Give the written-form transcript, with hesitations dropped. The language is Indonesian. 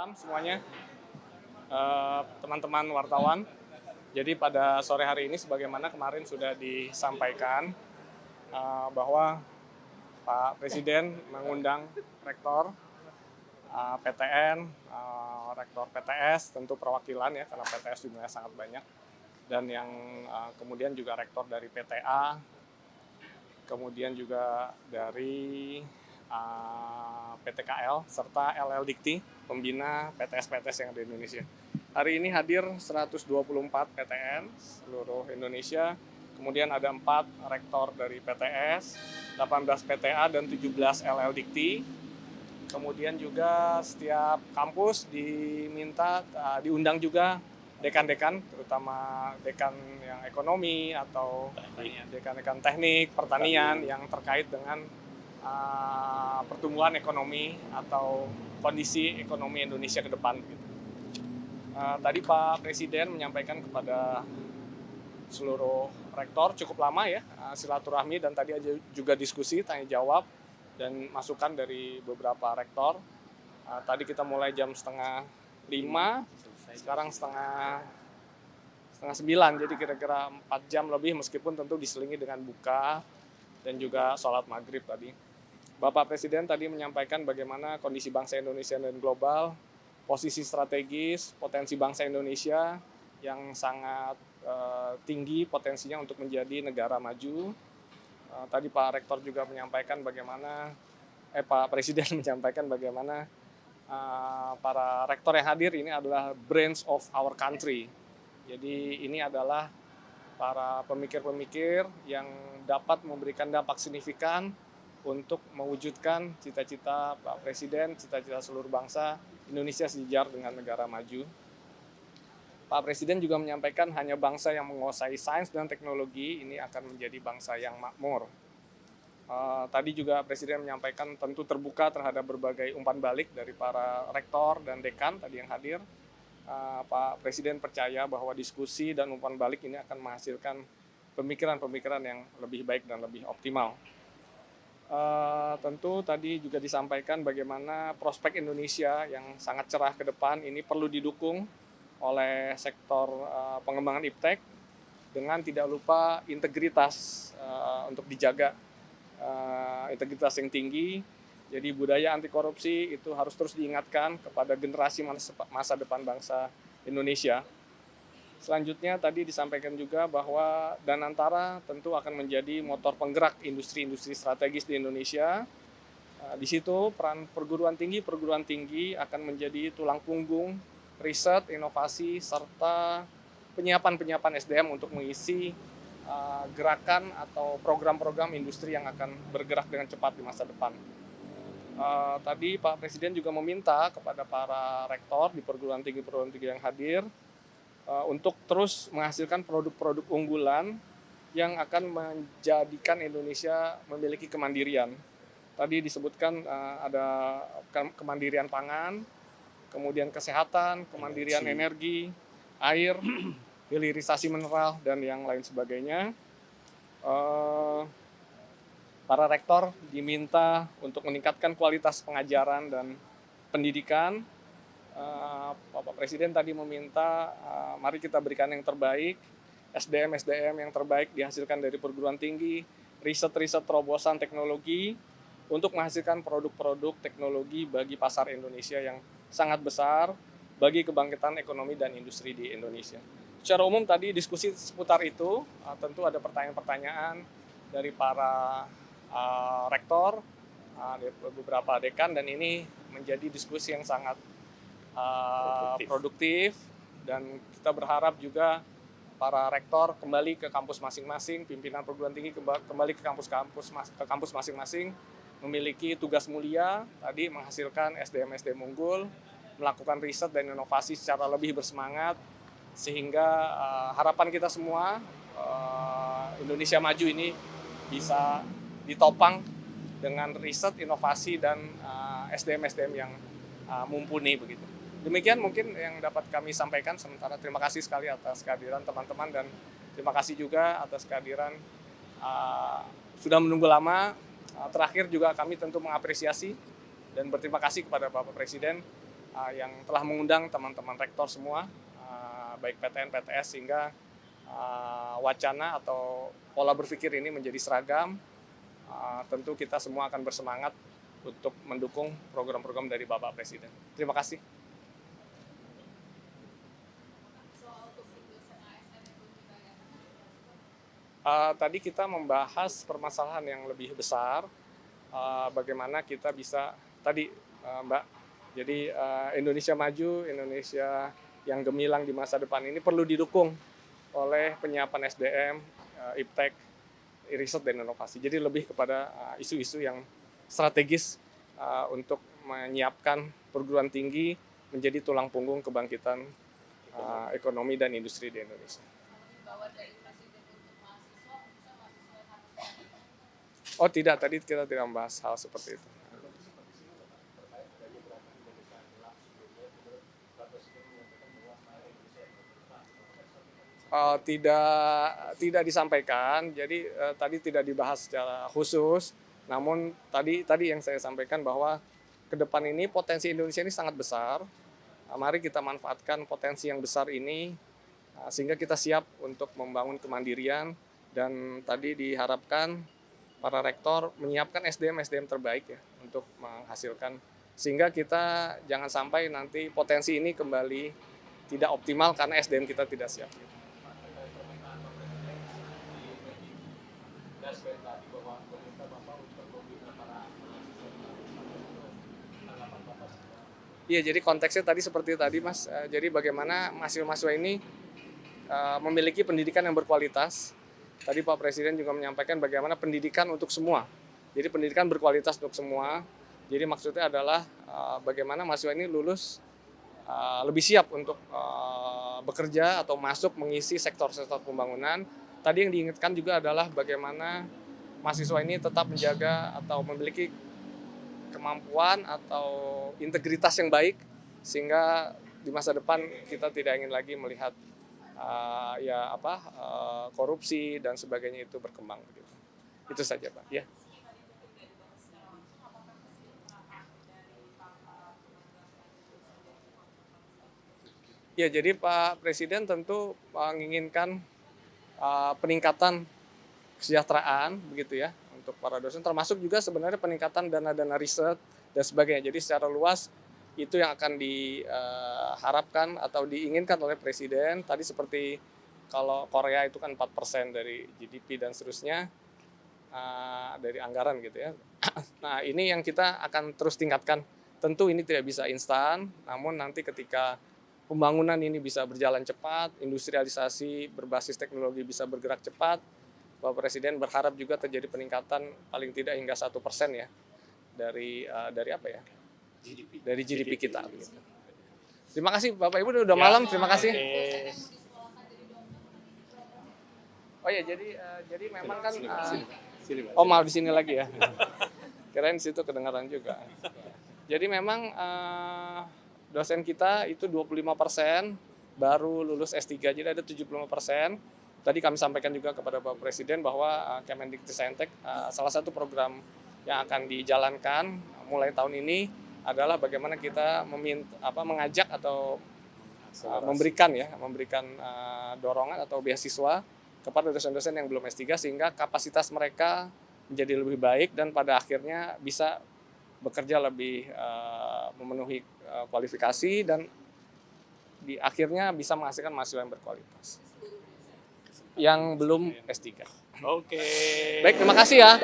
Malam semuanya, teman-teman wartawan. Jadi pada sore hari ini sebagaimana kemarin sudah disampaikan bahwa Pak Presiden mengundang rektor PTN, rektor PTS, tentu perwakilan ya karena PTS jumlahnya sangat banyak, dan yang kemudian juga rektor dari PTA, kemudian juga dari PTKL, serta LL Dikti, pembina PTS-PTS yang ada di Indonesia. Hari ini hadir 124 PTN seluruh Indonesia, kemudian ada 4 rektor dari PTS, 18 PTA, dan 17 LL Dikti. Kemudian juga setiap kampus diundang juga dekan-dekan, terutama dekan yang ekonomi atau dekan-dekan teknik, pertanian yang terkait dengan pertumbuhan ekonomi atau kondisi ekonomi Indonesia ke depan. Tadi Pak Presiden menyampaikan kepada seluruh rektor cukup lama ya silaturahmi, dan tadi juga diskusi, tanya jawab, dan masukan dari beberapa rektor. Tadi kita mulai jam 4:30, sekarang setengah 9, jadi kira-kira 4 jam lebih, meskipun tentu diselingi dengan buka dan juga sholat maghrib tadi. Bapak Presiden tadi menyampaikan bagaimana kondisi bangsa Indonesia dan global, posisi strategis, potensi bangsa Indonesia yang sangat tinggi potensinya untuk menjadi negara maju. Tadi Pak Rektor juga menyampaikan bagaimana, Pak Presiden menyampaikan bagaimana para rektor yang hadir ini adalah brains of our country. Jadi ini adalah para pemikir-pemikir yang dapat memberikan dampak signifikan untuk mewujudkan cita-cita Pak Presiden, cita-cita seluruh bangsa Indonesia sejajar dengan negara maju. Pak Presiden juga menyampaikan hanya bangsa yang menguasai sains dan teknologi ini akan menjadi bangsa yang makmur. Tadi juga Presiden menyampaikan tentu terbuka terhadap berbagai umpan balik dari para rektor dan dekan tadi yang hadir. Pak Presiden percaya bahwa diskusi dan umpan balik ini akan menghasilkan pemikiran-pemikiran yang lebih baik dan lebih optimal. Tentu tadi juga disampaikan bagaimana prospek Indonesia yang sangat cerah ke depan ini perlu didukung oleh sektor pengembangan iptek dengan tidak lupa integritas untuk dijaga, integritas yang tinggi. Jadi budaya anti korupsi itu harus terus diingatkan kepada generasi masa depan bangsa Indonesia. Selanjutnya tadi disampaikan juga bahwa Danantara tentu akan menjadi motor penggerak industri-industri strategis di Indonesia. Di situ peran perguruan tinggi akan menjadi tulang punggung riset, inovasi, serta penyiapan SDM untuk mengisi gerakan atau program-program industri yang akan bergerak dengan cepat di masa depan. Tadi Pak Presiden juga meminta kepada para rektor di perguruan tinggi yang hadir untuk terus menghasilkan produk-produk unggulan yang akan menjadikan Indonesia memiliki kemandirian. Tadi disebutkan ada kemandirian pangan, kemudian kesehatan, kemandirian energi, air, hilirisasi mineral, dan yang lain sebagainya. Para rektor diminta untuk meningkatkan kualitas pengajaran dan pendidikan. Bapak Presiden tadi meminta mari kita berikan yang terbaik, SDM yang terbaik dihasilkan dari perguruan tinggi, riset terobosan teknologi untuk menghasilkan produk-produk teknologi bagi pasar Indonesia yang sangat besar bagi kebangkitan ekonomi dan industri di Indonesia. Secara umum tadi diskusi seputar itu, tentu ada pertanyaan-pertanyaan dari para rektor, dari beberapa dekan, dan ini menjadi diskusi yang sangat produktif, dan kita berharap juga para rektor kembali ke kampus masing-masing, pimpinan perguruan tinggi kembali ke kampus masing-masing, memiliki tugas mulia tadi menghasilkan SDM unggul, melakukan riset dan inovasi secara lebih bersemangat, sehingga harapan kita semua Indonesia maju ini bisa ditopang dengan riset, inovasi, dan SDM yang mumpuni begitu. Demikian mungkin yang dapat kami sampaikan sementara. Terima kasih sekali atas kehadiran teman-teman, dan terima kasih juga atas kehadiran sudah menunggu lama. Terakhir juga kami tentu mengapresiasi dan berterima kasih kepada Bapak Presiden yang telah mengundang teman-teman rektor semua, baik PTN, PTS, sehingga wacana atau pola berpikir ini menjadi seragam. Tentu kita semua akan bersemangat untuk mendukung program-program dari Bapak Presiden. Terima kasih. Tadi kita membahas permasalahan yang lebih besar, bagaimana kita bisa, tadi Mbak, jadi Indonesia maju, Indonesia yang gemilang di masa depan ini perlu didukung oleh penyiapan SDM, iptek, riset dan inovasi. Jadi lebih kepada isu-isu yang strategis untuk menyiapkan perguruan tinggi menjadi tulang punggung kebangkitan ekonomi dan industri di Indonesia. Oh tidak, tadi kita tidak membahas hal seperti itu. Tidak disampaikan, jadi tadi tidak dibahas secara khusus. Namun tadi yang saya sampaikan bahwa ke depan ini potensi Indonesia ini sangat besar. Mari kita manfaatkan potensi yang besar ini sehingga kita siap untuk membangun kemandirian, dan tadi diharapkan para rektor menyiapkan SDM terbaik ya untuk menghasilkan, sehingga kita jangan sampai nanti potensi ini kembali tidak optimal karena SDM kita tidak siap. Iya, jadi konteksnya tadi seperti tadi Mas, jadi bagaimana mahasiswa-mahasiswa ini memiliki pendidikan yang berkualitas. Tadi Pak Presiden juga menyampaikan bagaimana pendidikan untuk semua. Jadi pendidikan berkualitas untuk semua. Jadi maksudnya adalah bagaimana mahasiswa ini lulus lebih siap untuk bekerja atau masuk mengisi sektor-sektor pembangunan. Tadi yang diingatkan juga adalah bagaimana mahasiswa ini tetap menjaga atau memiliki kemampuan atau integritas yang baik, sehingga di masa depan kita tidak ingin lagi melihat korupsi dan sebagainya itu berkembang. Itu saja Pak. Ya. Ya, jadi Pak Presiden tentu menginginkan peningkatan kesejahteraan begitu ya untuk para dosen, termasuk juga sebenarnya peningkatan dana-dana riset dan sebagainya. Jadi secara luas itu yang akan diharapkan atau diinginkan oleh Presiden. Tadi seperti kalau Korea itu kan 4% dari GDP dan seterusnya dari anggaran gitu ya. Nah ini yang kita akan terus tingkatkan. Tentu ini tidak bisa instan, namun nanti ketika pembangunan ini bisa berjalan cepat, industrialisasi berbasis teknologi bisa bergerak cepat, Bapak Presiden berharap juga terjadi peningkatan paling tidak hingga 1% ya dari apa ya? Dari GDP kita. Gitu. Terima kasih Bapak Ibu, udah malam. Terima kasih. Oh ya, jadi memang kan. Oh maaf di sini lagi ya. Kirain di situ kedengaran juga. Jadi memang dosen kita itu 25% baru lulus S3, jadi ada 75%. Tadi kami sampaikan juga kepada Bapak Presiden bahwa Kemendikbudristek salah satu program yang akan dijalankan mulai tahun ini adalah bagaimana kita mengajak atau memberikan dorongan atau beasiswa kepada dosen-dosen yang belum S3 sehingga kapasitas mereka menjadi lebih baik dan pada akhirnya bisa bekerja lebih memenuhi kualifikasi dan di akhirnya bisa menghasilkan mahasiswa yang berkualitas yang belum S3. Oke. Baik, terima kasih ya.